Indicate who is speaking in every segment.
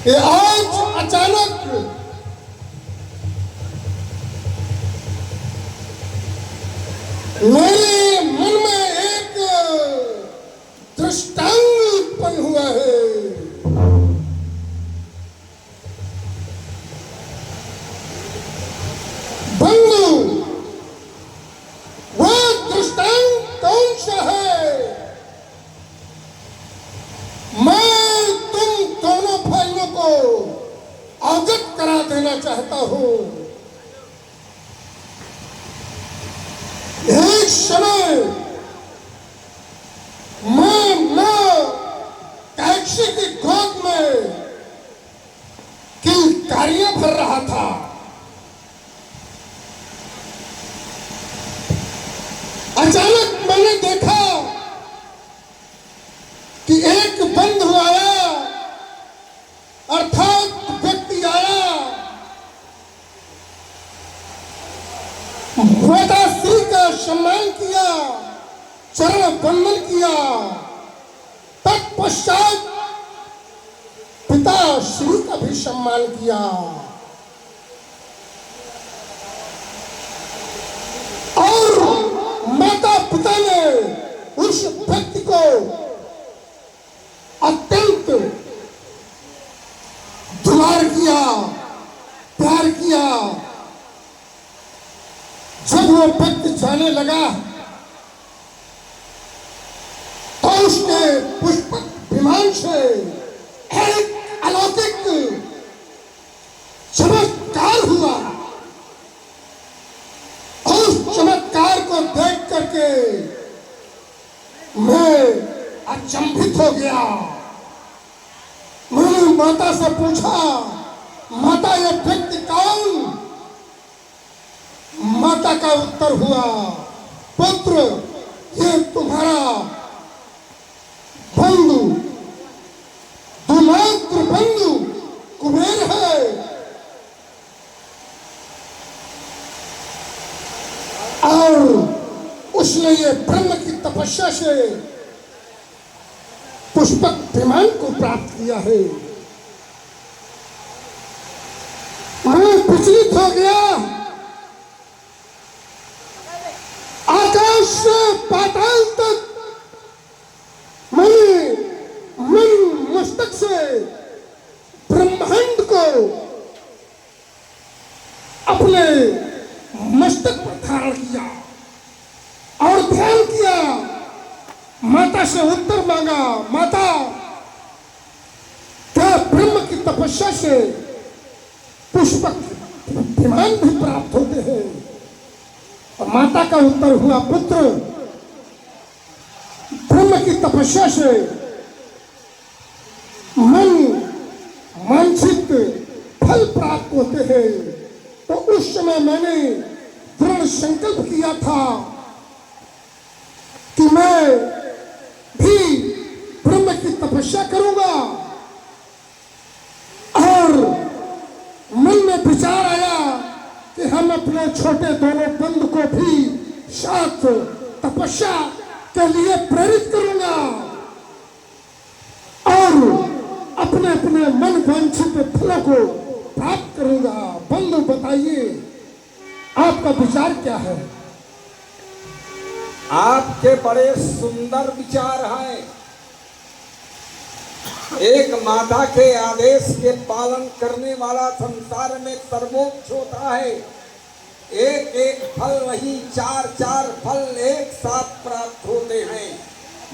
Speaker 1: कि आज अचानक मेरे मन में एक दृष्टांत उत्पन्न हुआ है। बंधु, वह दृष्टांत कौन सा है? मैं तुम दोनों भाइयों को अवगत करा देना चाहता हूं। एक समय मैं टैक्सी की गोद में किलकारियां भर रहा था। अचानक मैंने देखा कि एक बंधु आया, अर्थात व्यक्ति आया, माताश्री का सम्मान किया, चरण वंदन किया, तत्पश्चात पिताश्री का भी सम्मान किया और माता पिता ने उस व्यक्ति को अत्यंत दुलार किया, प्यार किया। जब वो व्यक्ति जाने लगा तो उसके पुष्पक विमान से एक अलौकिक चमत्कार हुआ। उस चमत्कार को देख करके मैं अचंभित हो गया। मैंने माता से पूछा, माता ये व्यक्ति कौन? माता का उत्तर हुआ, पुत्र ये तुम्हारा बंधु, दुमात्र बंधु कुबेर है। और उसने ये ब्रह्म की तपस्या से पुष्पक विमान को प्राप्त किया है। मैं विचलित हो गया। आकाश से पाताल तक मैंने मन मस्तक से ब्रह्मांड को अपने मस्तक पर धारण किया और ध्यान किया। माता से उत्तर मांगा, माता क्या ब्रह्म की तपस्या से पुष्पक विमान भी प्राप्त होते हैं? और माता का उत्तर हुआ, पुत्र ब्रह्म की तपस्या से मन वांछित फल प्राप्त होते हैं। तो उस समय मैंने दृढ़ संकल्प किया था कि मैं भी ब्रह्म की तपस्या करूंगा। और मन में विचार आया कि हम अपने छोटे दोनों बंधु को भी साथ तपस्या के लिए प्रेरित करूंगा और अपने अपने मन वांछित फलों को प्राप्त करूंगा। बंधु बताइए, आपका विचार क्या है?
Speaker 2: आपके बड़े सुंदर विचार हैं। एक माता के आदेश के पालन करने वाला संसार में सर्वोच्च होता है। एक एक फल नहीं, चार चार फल एक साथ प्राप्त होते हैं।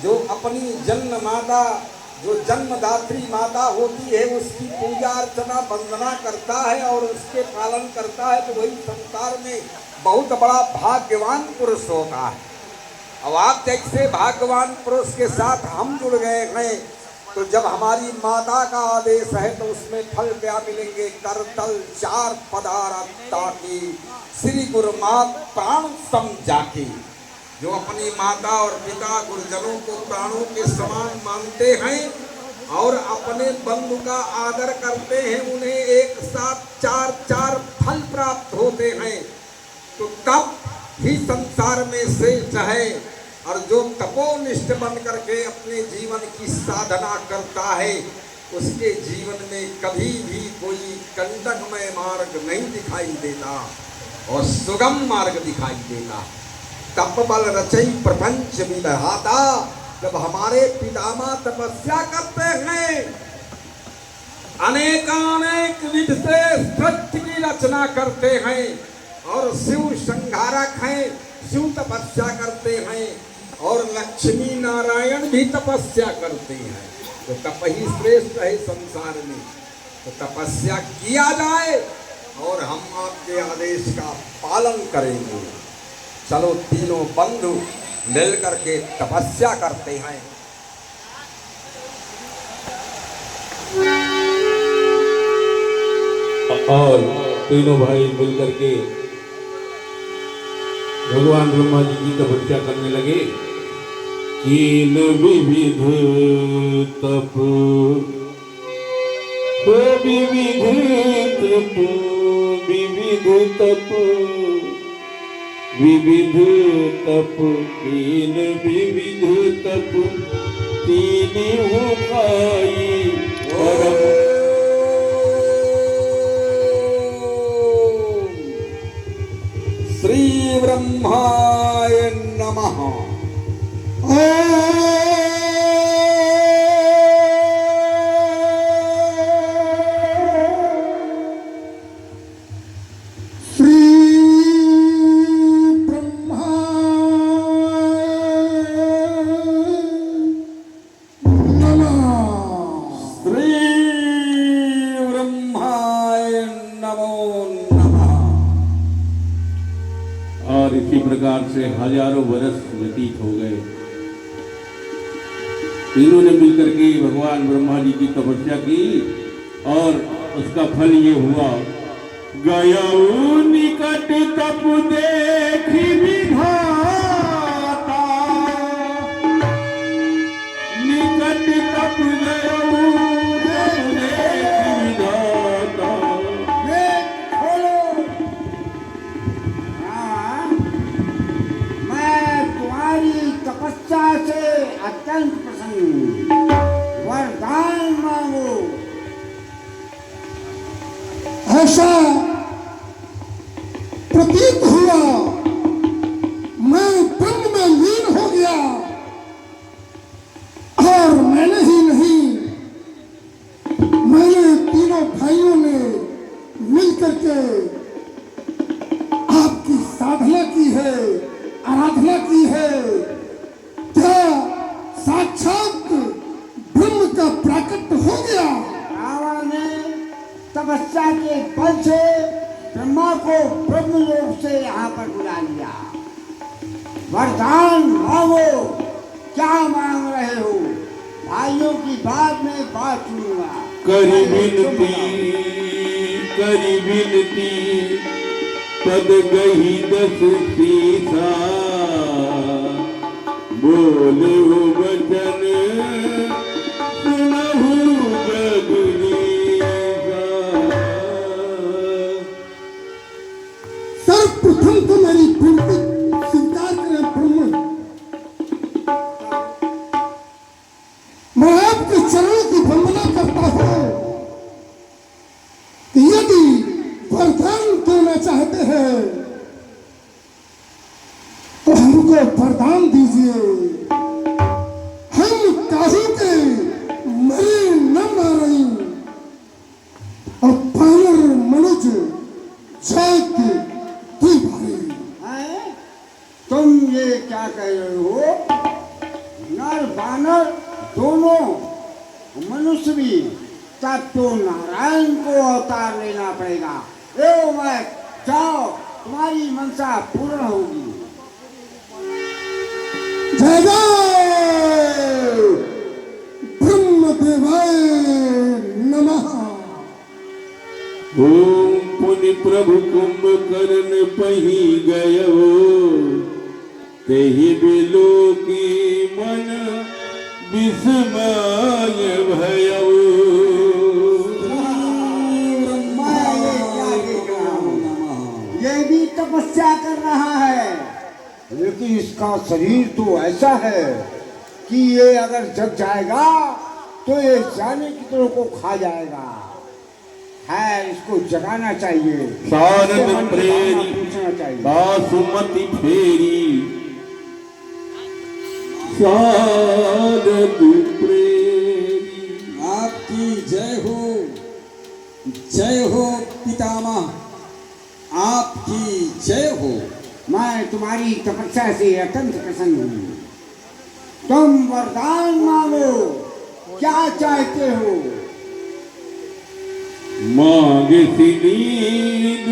Speaker 2: जो अपनी जन्म माता, जो जन्मदात्री माता होती है, उसकी पूजा अर्चना वंदना करता है और उसके पालन करता है, तो वही संसार में बहुत बड़ा भाग्यवान पुरुष होता है। अब आप जैसे भाग्यवान पुरुष के साथ हम जुड़ गए हैं, तो जब हमारी माता का आदेश है तो उसमें फल क्या मिलेंगे? करतल चार पदारता की श्री गुरु मात प्राण समझा की। जो अपनी माता और पिता गुरुजनों को प्राणों के समान मानते हैं और अपने बंधु का आदर करते हैं, उन्हें एक साथ चार चार फल प्राप्त होते हैं। तो तप ही संसार में श्रेष्ठ है। और जो तपोनिष्ठ बन करके अपने जीवन की साधना करता है, उसके जीवन में कभी भी कोई कंटकमय मार्ग नहीं दिखाई देता और सुगम मार्ग दिखाई देता। तप बल रचई प्रपंच विधाता, जब हमारे पितामह तपस्या करते हैं, अनेकानेक विध से सृष्टि की रचना करते हैं और शिव संहारक हैं, शिव तपस्या करते हैं और लक्ष्मी नारायण भी तपस्या करते हैं। तो तप ही श्रेष्ठ है संसार में। तो तपस्या किया जाए और हम आपके आदेश का पालन करेंगे। चलो तीनों बंधु मिल करके तपस्या करते हैं।
Speaker 3: और तीनों भाई मिलकर के भगवान ब्रह्मा जी की तपस्या करने लगे। कीन विविध तप, विविध तप, विविध तप, विविध तप, कीन विविध तप, तीन उपाय परम।
Speaker 2: श्री ब्रह्माय नमः।
Speaker 1: श्री ब्रह्माय नमः।
Speaker 2: श्री ब्रह्माय नमो नमः।
Speaker 3: और इसी प्रकार से हजारों वर्ष व्यतीत हो गए। तीनों ने मिलकर के भगवान ब्रह्मा जी की तपस्या की और उसका फल ये हुआ। गया निकट तप देखी विधाता, निकट तप गया देखी विधाता।
Speaker 4: मैं तुम्हारी तपस्या से अत्यंत प्रसन्न हूँ। वरदान मांगो।
Speaker 1: ऐसा प्रतीत हुआ मैं ब्रह्म में लीन हो गया और मैंने ही नहीं, मैंने तीनों भाइयों ने मिलकर के आपकी साधना की है, आराधना की है। क्या साक्षात ब्रह्म का प्राकट हो गया?
Speaker 4: रावण ने तपस्या के बल से ब्रह्मा को ब्रह्म लोक से यहाँ पर बुला लिया। वरदान मांगो। क्या मांग रहे हो? भाइयों की बात में बात सुनूंगा।
Speaker 3: करी विनती पद गही दस सीसा, बोले वचन सुनहु जगदीशा।
Speaker 1: सर्वप्रथम तो मेरी विनती स्वीकार करें ब्रह्म। मैं आपके चरणों की वंदना करता हूँ कि यदि वरदान देना चाहते हैं तो हमको वरदान दीजिए। हम काहू के मरे न मारई और पानर मनुज जात दुई भाई।
Speaker 4: हैं? तुम ये क्या कह रहे हो? नर बानर दोनों मनुष्य भी, तब तो नारायण को अवतार लेना पड़ेगा। ए मैं जाओ, तुम्हारी मनसा पूर्ण होगी।
Speaker 1: जय जय ब्रह्मदेवाय नमः।
Speaker 3: ओम पुनि प्रभु कुंभकर्ण पही गयो, तेहि बिलो की मन विस्मय भयो।
Speaker 4: ये भी तपस्या कर रहा है, लेकिन इसका शरीर तो ऐसा है कि ये अगर जग जाएगा तो ये जाने कितनों को खा जाएगा। है इसको जगाना चाहिए,
Speaker 3: शारद प्रेरी
Speaker 4: पूछना चाहिए।
Speaker 3: बासुमति फेरी शारद प्रेरी।
Speaker 2: आपकी जय हो पितामह, आपकी जय हो।
Speaker 4: मैं तुम्हारी तपस्या से अत्यंत प्रसन्न हूँ। तुम वरदान मांगो, क्या चाहते हो?
Speaker 3: मांगे नींद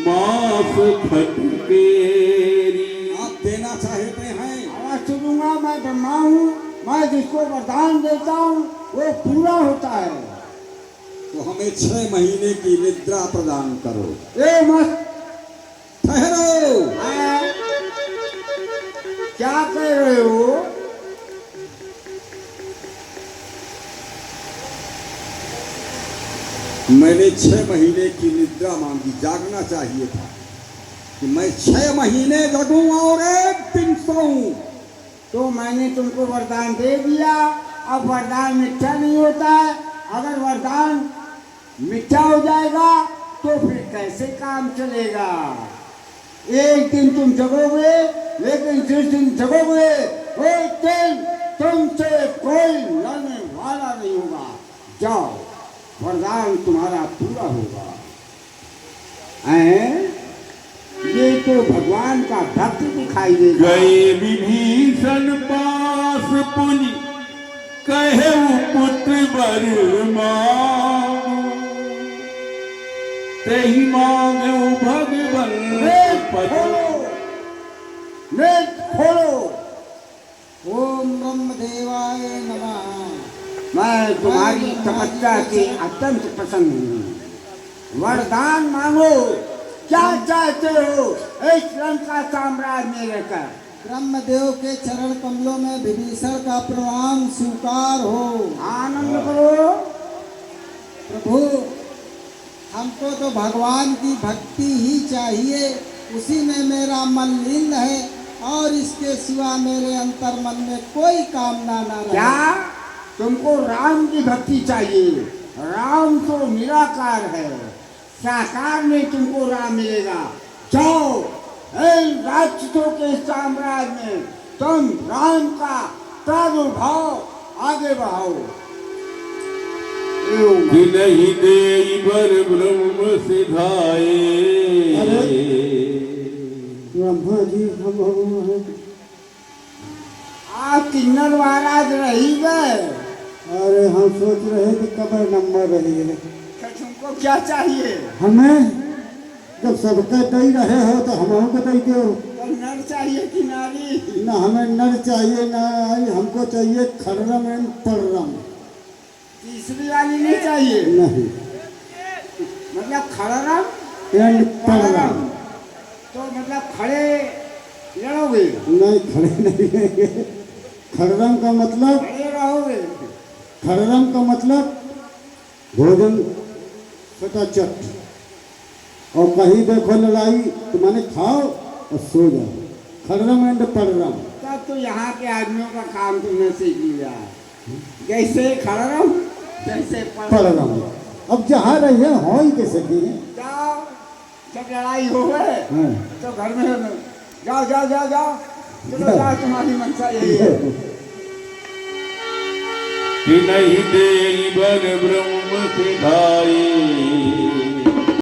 Speaker 3: माफ खटकेरी।
Speaker 2: आप देना चाहते हैं?
Speaker 4: आवाज सुनूंगा, मैं ब्रह्मा हूँ। मैं जिसको वरदान देता हूँ वो पूरा होता है।
Speaker 2: तो हमें 6 महीने की निद्रा प्रदान करो।
Speaker 4: ए मस्त
Speaker 2: ठहरो।
Speaker 4: क्या कह रहे हो?
Speaker 2: मैंने 6 महीने की निद्रा मांगी, जागना चाहिए था कि मैं 6 महीने जगूं और 1 दिन सोऊं।
Speaker 4: तो मैंने तुमको वरदान दे दिया। अब वरदान मिथ्या नहीं होता है। अगर वरदान मिथ्या हो जाएगा तो फिर कैसे काम चलेगा? एक दिन तुम जगोगे, लेकिन जिस दिन जगोगे उस दिन तुमसे कोई लड़ने वाला नहीं होगा। जाओ, वरदान तुम्हारा पूरा होगा। ये तो भगवान का भक्त दिखाई देगा।
Speaker 3: गए विभीषण पास पुनि कहे पुत्र वर मांगो, तही मांगो भगवन पद।
Speaker 4: नेत्र खोलो।
Speaker 2: ओम ब्रह्मदेवाय नमः।
Speaker 4: मैं तुम्हारी तपस्या से अत्यंत प्रसन्न हूँ। वरदान मांगो, क्या चाहते हो? इस लंका साम्राज्य में रहकर
Speaker 2: ब्रह्मदेव के चरण कमलों में विभीषण का प्रणाम स्वीकार हो।
Speaker 4: आनंद करो।
Speaker 2: प्रभु, हमको तो भगवान की भक्ति ही चाहिए, उसी में मेरा मन लीन है और इसके सिवा मेरे अंतर मन में कोई कामना ना रहे।
Speaker 4: क्या तुमको राम की भक्ति चाहिए? राम तो निराकार है, साकार में तुमको राम मिलेगा। जाओ, इन राक्षसों के साम्राज्य में तुम राम का प्रादुर्भाव आगे बढ़ाओ।
Speaker 3: कि नहीं दे बर ब्रह्म सिधाए।
Speaker 1: ब्रह्मा जी हम
Speaker 4: आप किन्नर महाराज रही गए।
Speaker 1: अरे हम सोच रहे कि कबर नंबर रही है।
Speaker 4: तुमको क्या चाहिए?
Speaker 1: हमें जब सबके दई रहे हो तो हम को दई दो।
Speaker 4: तो नर चाहिए कि नारी?
Speaker 1: ना हमें नर चाहिए ना नारी, हमको चाहिए खड़रम एंड पररम।
Speaker 4: तीसरी वाली नहीं चाहिए?
Speaker 1: नहीं,
Speaker 4: मतलब खड़रम
Speaker 1: एंड पररम।
Speaker 4: तो मतलब खड़े लड़ोगे?
Speaker 1: नहीं, खड़े नहीं रहेंगे। खड़रम का मतलब,
Speaker 4: खड़े रहोगे?
Speaker 1: खड़रम का मतलब भोजन चटाचट, और कहीं देखो लड़ाई तो माने खाओ और सो जाओ। खड़रम एंड पररम।
Speaker 4: तब तो यहाँ के आदमियों का काम तुमने सीख लिया। जैसे खड़रम जैसे
Speaker 1: पररम। अब जहाँ रहे हो ही कैसे दिए।
Speaker 4: जाओ, जब लड़ाई हो गए
Speaker 1: हाँ।
Speaker 4: तो घर में जाओ जाओ जाओ जाओ, चलो जाओ, तुम्हारी मनसा यही है।
Speaker 3: कि नहीं दे बर ब्रह्म सिधाए।